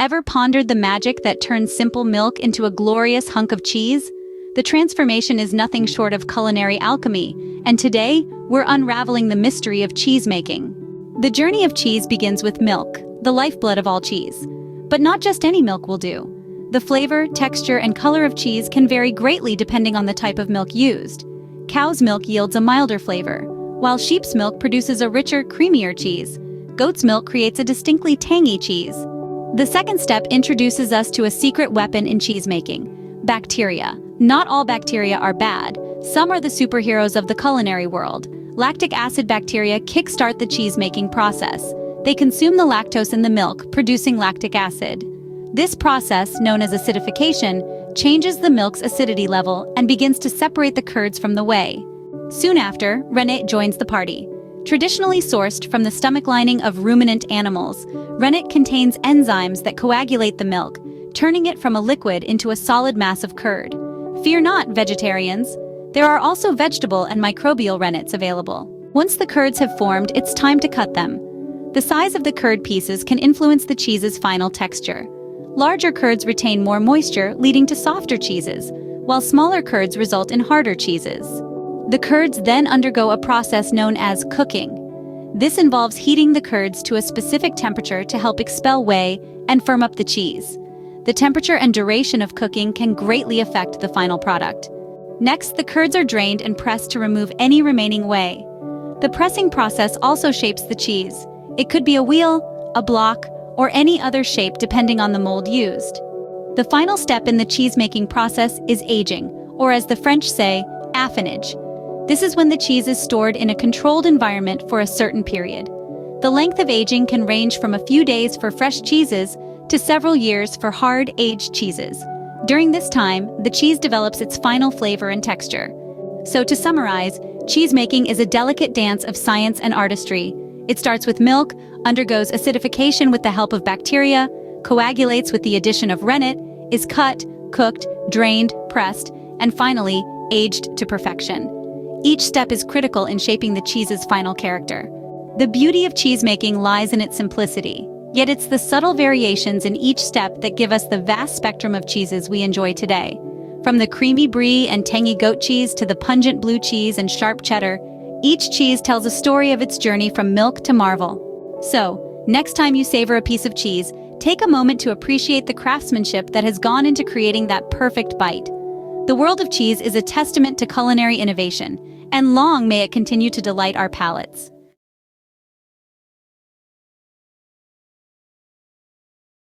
Ever pondered the magic that turns simple milk into a glorious hunk of cheese? The transformation is nothing short of culinary alchemy, and today, we're unraveling the mystery of cheese making. The journey of cheese begins with milk, the lifeblood of all cheese. But not just any milk will do. The flavor, texture, and color of cheese can vary greatly depending on the type of milk used. Cow's milk yields a milder flavor, while sheep's milk produces a richer, creamier cheese. Goat's milk creates a distinctly tangy cheese. The second step introduces us to a secret weapon in cheesemaking: bacteria. Not all bacteria are bad. Some are the superheroes of the culinary world. Lactic acid bacteria kickstart the cheese-making process. They consume the lactose in the milk, producing lactic acid. This process, known as acidification, changes the milk's acidity level and begins to separate the curds from the whey. Soon after, rennet joins the party. Traditionally sourced from the stomach lining of ruminant animals, rennet contains enzymes that coagulate the milk, turning it from a liquid into a solid mass of curd. Fear not, vegetarians. There are also vegetable and microbial rennets available. Once the curds have formed, it's time to cut them. The size of the curd pieces can influence the cheese's final texture. Larger curds retain more moisture, leading to softer cheeses, while smaller curds result in harder cheeses. The curds then undergo a process known as cooking. This involves heating the curds to a specific temperature to help expel whey and firm up the cheese. The temperature and duration of cooking can greatly affect the final product. Next, the curds are drained and pressed to remove any remaining whey. The pressing process also shapes the cheese. It could be a wheel, a block, or any other shape depending on the mold used. The final step in the cheese-making process is aging, or as the French say, affinage. This is when the cheese is stored in a controlled environment for a certain period. The length of aging can range from a few days for fresh cheeses to several years for hard-aged cheeses. During this time, the cheese develops its final flavor and texture. So to summarize, cheese-making is a delicate dance of science and artistry. It starts with milk, undergoes acidification with the help of bacteria, coagulates with the addition of rennet, is cut, cooked, drained, pressed, and finally, aged to perfection. Each step is critical in shaping the cheese's final character. The beauty of cheesemaking lies in its simplicity, yet it's the subtle variations in each step that give us the vast spectrum of cheeses we enjoy today. From the creamy brie and tangy goat cheese to the pungent blue cheese and sharp cheddar, each cheese tells a story of its journey from milk to marvel. So, next time you savor a piece of cheese, take a moment to appreciate the craftsmanship that has gone into creating that perfect bite. The world of cheese is a testament to culinary innovation, and long may it continue to delight our palates.